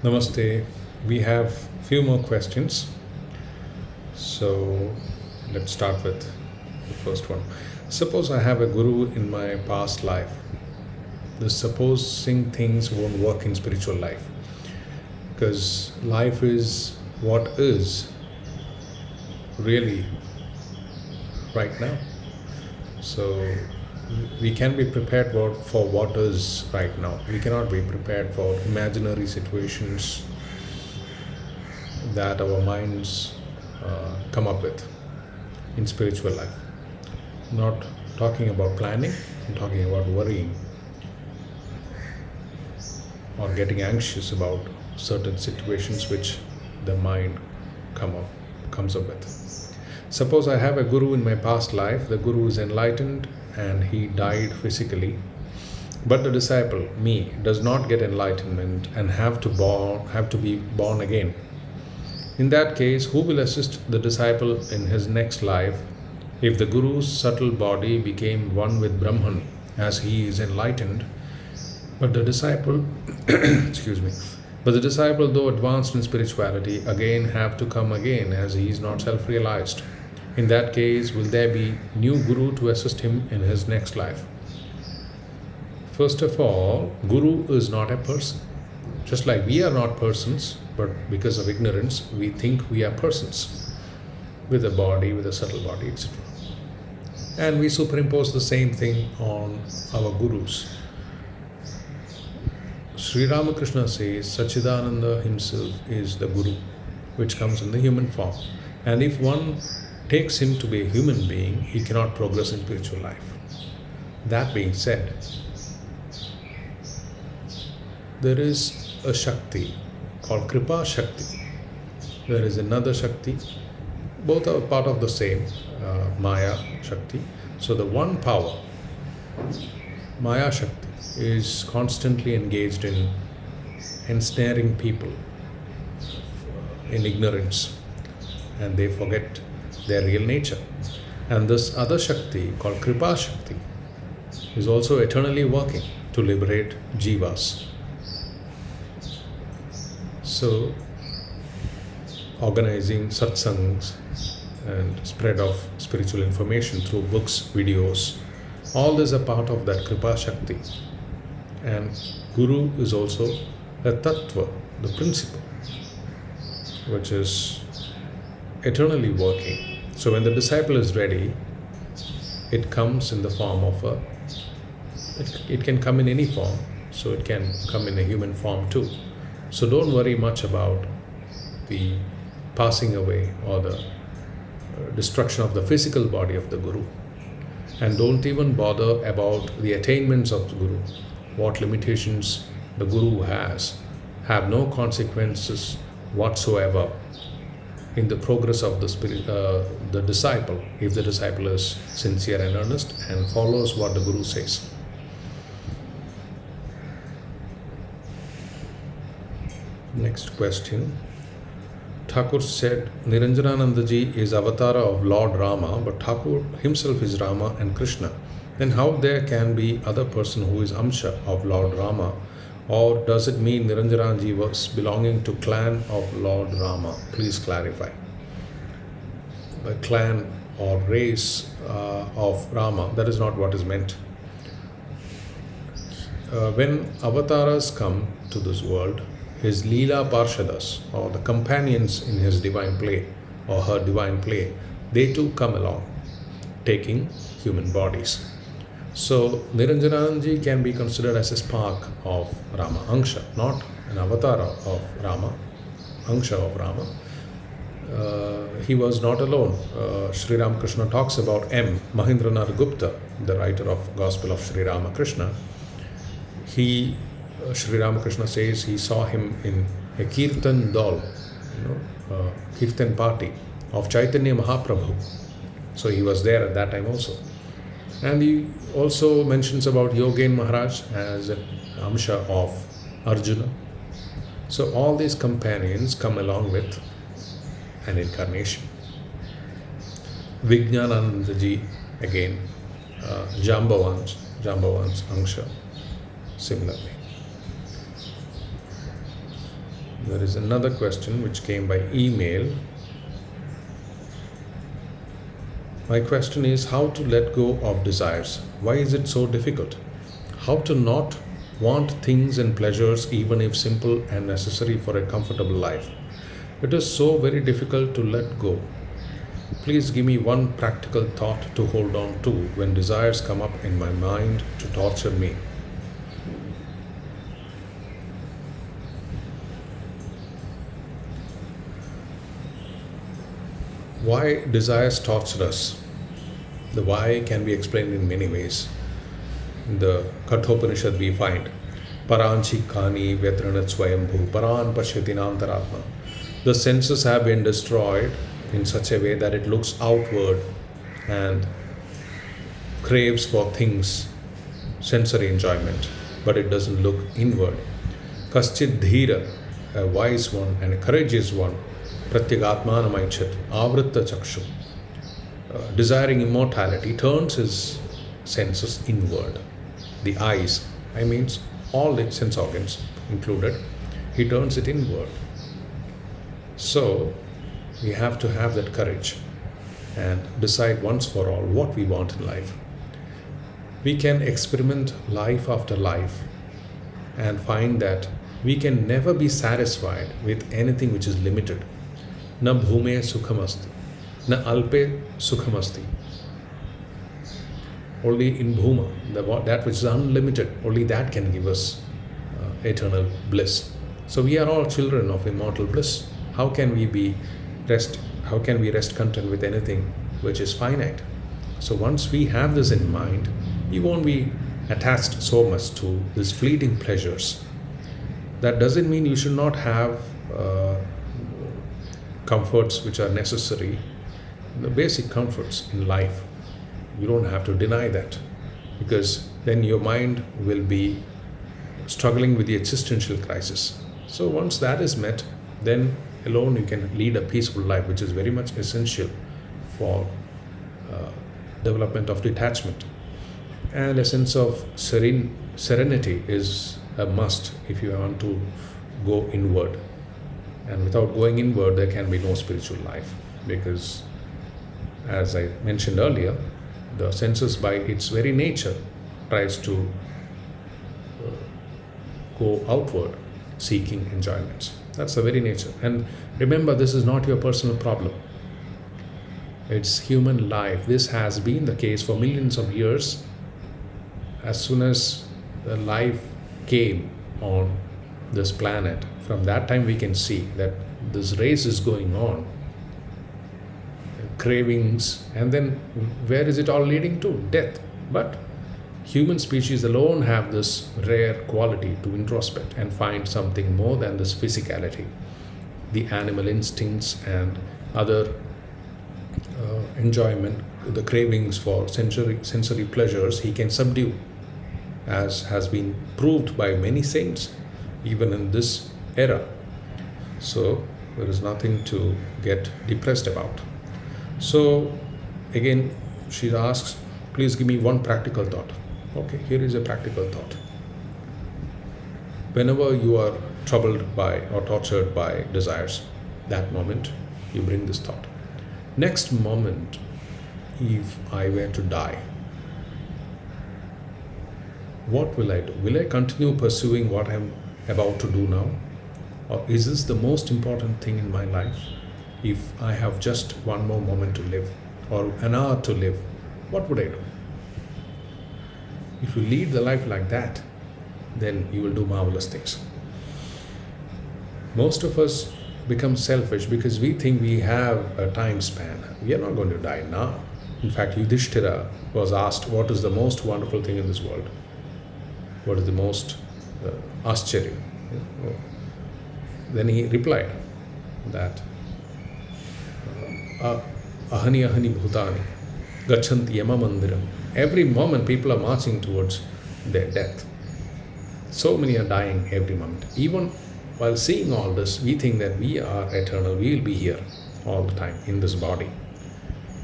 Namaste. We have few more questions. So let's start with the first one. Suppose I have a guru in my past life. The supposing things won't work in spiritual life because life is what is really right now. So we can be prepared for what is right now. We cannot be prepared for imaginary situations that our minds come up with in spiritual life. Not talking about planning, I'm talking about worrying or getting anxious about certain situations which the mind comes up with. Suppose I have a guru in my past life. The guru is enlightened and he died physically, but the disciple, me, does not get enlightenment and have to be born again. In that case, who will assist the disciple in his next life if the guru's subtle body became one with Brahman as he is enlightened, but the disciple excuse me, but the disciple, though advanced in spirituality, again have to come again as he is not self-realized? In that case, will there be new guru to assist him in his next life? First of all, guru is not a person. Just like we are not persons, but because of ignorance, we think we are persons with a body, with a subtle body, etc. And we superimpose the same thing on our gurus. Sri Ramakrishna says Sachidananda himself is the guru, which comes in the human form. And if one takes him to be a human being, he cannot progress in spiritual life. That being said, there is a Shakti called Kripa Shakti. There is another Shakti. Both are part of the same Maya Shakti. So the one power, Maya Shakti, is constantly engaged in ensnaring people in ignorance, and they forget their real nature. And this other Shakti called Kripa Shakti is also eternally working to liberate jivas. So organizing satsangs and spread of spiritual information through books, videos, all this are part of that Kripa Shakti. And Guru is also a tattva, the principle, which is eternally working. So when the disciple is ready, it comes in the form of it can come in any form. So it can come in a human form too. So don't worry much about the passing away or the destruction of the physical body of the Guru. And don't even bother about the attainments of the Guru. What limitations the Guru has have no consequences whatsoever in the progress of the disciple, if the disciple is sincere and earnest and follows what the Guru says. Next question. Thakur said Niranjanananda ji is Avatara of Lord Rama, but Thakur himself is Rama and Krishna. Then how there can be other person who is Amsha of Lord Rama? Or does it mean Niranjanananda ji was belonging to clan of Lord Rama? Please clarify. A clan or race of Rama, that is not what is meant. When avatars come to this world, his Leela Parshadas, or the companions in his divine play or her divine play, they too come along, taking human bodies. So Niranjanananda ji can be considered as a spark of Rama, Angsha, not an avatar of Rama, Angsha of Rama. He was not alone. Sri Ramakrishna talks about M. Mahendranath Gupta, the writer of Gospel of Sri Ramakrishna. Sri Ramakrishna says he saw him in a Kirtan Dal, Kirtan party of Chaitanya Mahaprabhu. So he was there at that time also. And he also mentions about Yogen Maharaj as an Amsha of Arjuna. So all these companions come along with an incarnation. Vijnanananda ji, again, Jambavans Angsha, similarly. There is another question which came by email. My question is how to let go of desires. Why is it so difficult? How to not want things and pleasures even if simple and necessary for a comfortable life. It is so very difficult to let go. Please give me one practical thought to hold on to when desires come up in my mind to torture me. Why desires torture us? The why can be explained in many ways. In the Kathopanishad we find Paranchi Kani Vyatranat Swayambhu Paran Pashyati Nantaratma. The senses have been destroyed in such a way that it looks outward and craves for things, sensory enjoyment, but it doesn't look inward. Kaschid Dhira, a wise one and a courageous one, Pratyagatmanam Aichat, Avritta Chakshu, desiring immortality, turns his senses inward. The eyes, I mean all the sense organs included, he turns it inward. So, we have to have that courage and decide once for all what we want in life. We can experiment life after life and find that we can never be satisfied with anything which is limited. Na bhume sukhamasti, na alpe sukhamasti. Only in bhuma, that which is unlimited, only that can give us eternal bliss. So we are all children of immortal bliss. How can we rest content with anything which is finite? So once we have this in mind, we won't be attached so much to these fleeting pleasures. That doesn't mean you should not have comforts which are necessary, the basic comforts in life. You don't have to deny that, because then your mind will be struggling with the existential crisis. So once that is met, then alone you can lead a peaceful life, which is very much essential for development of detachment. And a sense of serenity is a must if you want to go inward. And without going inward, there can be no spiritual life, because as I mentioned earlier, the senses by its very nature tries to go outward seeking enjoyments. That's the very nature. And remember, this is not your personal problem. It's human life. This has been the case for millions of years. As soon as the life came on this planet, from that time we can see that this race is going on. Cravings, and then where is it all leading to? Death. But human species alone have this rare quality to introspect and find something more than this physicality. The animal instincts and other enjoyment, the cravings for sensory pleasures, he can subdue, as has been proved by many saints, even in this era. So there is nothing to get depressed about. So again, she asks, please give me one practical thought. Okay, here is a practical thought. Whenever you are troubled by or tortured by desires, that moment you bring this thought. Next moment, if I were to die, what will I do? Will I continue pursuing what I'm about to do now? Or is this the most important thing in my life? If I have just one more moment to live or an hour to live, what would I do? If you lead the life like that, then you will do marvelous things. Most of us become selfish because we think we have a time span. We are not going to die now. In fact, Yudhishthira was asked, what is the most wonderful thing in this world? What is the most ascharya? Then he replied that ahani ahani bhutani gachanti yama mandiram. Every moment people are marching towards their death. So many are dying every moment. Even while seeing all this, we think that we are eternal. We will be here all the time in this body.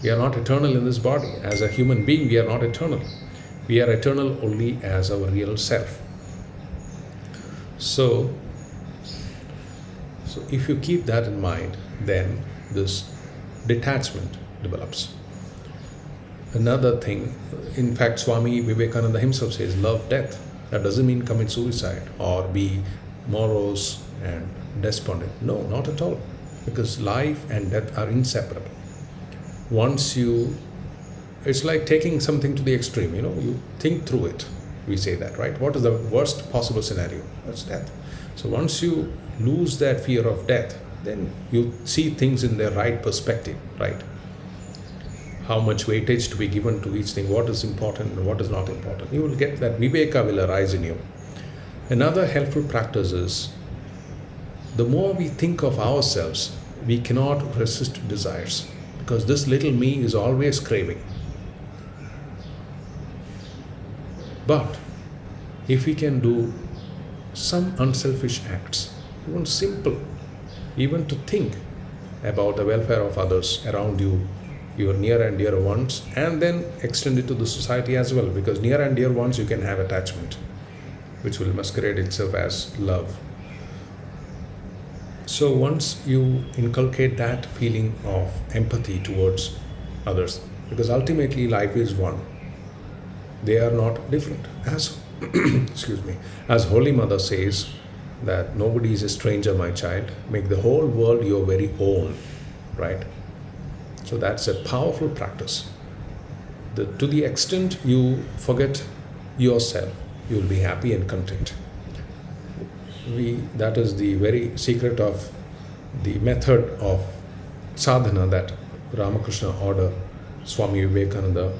We are not eternal in this body. As a human being, we are not eternal. We are eternal only as our real self. So, So if you keep that in mind, then this detachment develops. Another thing, in fact, Swami Vivekananda himself says, love death. That doesn't mean commit suicide or be morose and despondent. No, not at all. Because life and death are inseparable. Once you, it's like taking something to the extreme, you think through it. We say that, right? What is the worst possible scenario? That's death. So once you lose that fear of death, then you see things in their right perspective, right? How much weightage to be given to each thing, what is important and what is not important. You will get that viveka will arise in you. Another helpful practice is, the more we think of ourselves, we cannot resist desires, because this little me is always craving. But if we can do some unselfish acts, even simple, even to think about the welfare of others around you, your near and dear ones, and then extend it to the society as well, because near and dear ones you can have attachment, which will masquerade itself as love. So once you inculcate that feeling of empathy towards others, because ultimately life is one, they are not different. As excuse me, as Holy Mother says that nobody is a stranger, my child. Make the whole world your very own, right? So that's a powerful practice. To the extent you forget yourself, you will be happy and content. That is the very secret of the method of sadhana that Ramakrishna order, Swami Vivekananda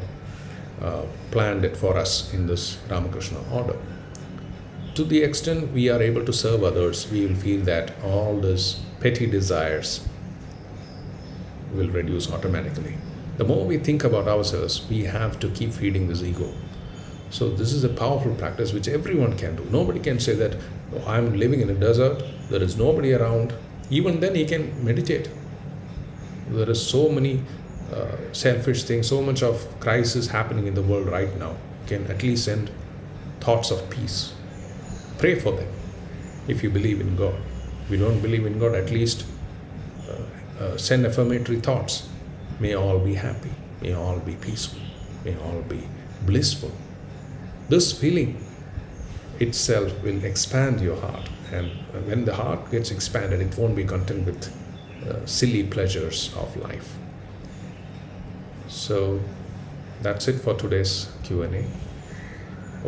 planned it for us in this Ramakrishna order. To the extent we are able to serve others, we will feel that all these petty desires will reduce automatically. The more we think about ourselves, we have to keep feeding this ego. So this is a powerful practice which everyone can do. Nobody can say that, oh, I'm living in a desert, there is nobody around. Even then he can meditate. There is so many selfish things, so much of crisis happening in the world right now. You can at least send thoughts of peace. Pray for them if you believe in God. If you don't believe in God, at least send affirmatory thoughts. May all be happy. May all be peaceful. May all be blissful. This feeling itself will expand your heart. And when the heart gets expanded, it won't be content with silly pleasures of life. So that's it for today's Q&A.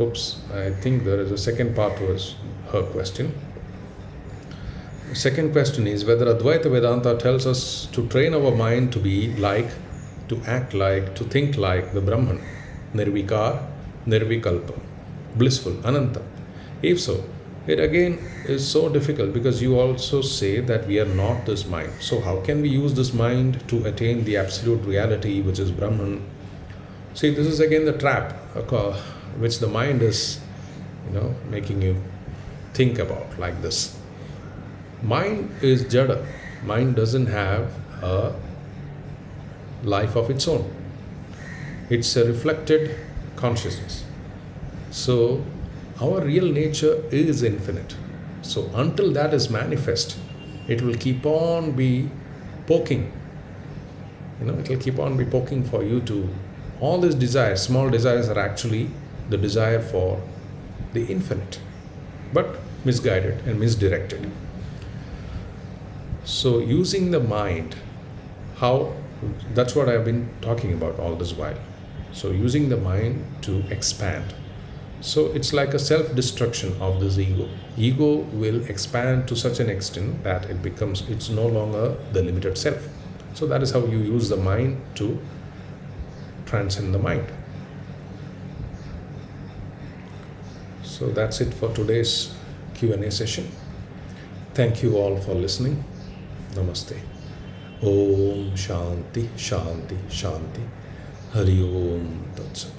Oops, I think there is a second part to her question. The second question is whether Advaita Vedanta tells us to train our mind to be like, to act like, to think like the Brahman, Nirvikar, Nirvikalpa, blissful, Ananta. If so, it again is so difficult because you also say that we are not this mind. So how can we use this mind to attain the absolute reality which is Brahman? See, this is again the trap which the mind is, making you think about like this. Mind is jada. Mind doesn't have a life of its own. It's a reflected consciousness. So our real nature is infinite. So until that is manifest, it will keep on be poking. It will keep on be poking for you to, all these desires, small desires are actually the desire for the infinite, but misguided and misdirected. So using the mind, that's what I've been talking about all this while. So using the mind to expand. So it's like a self-destruction of this ego. Ego will expand to such an extent that it's no longer the limited self. So that is how you use the mind to transcend the mind. So that's it for today's Q&A session. Thank you all for listening. Namaste. Om Shanti, Shanti, Shanti. Hari Om Tat Sat.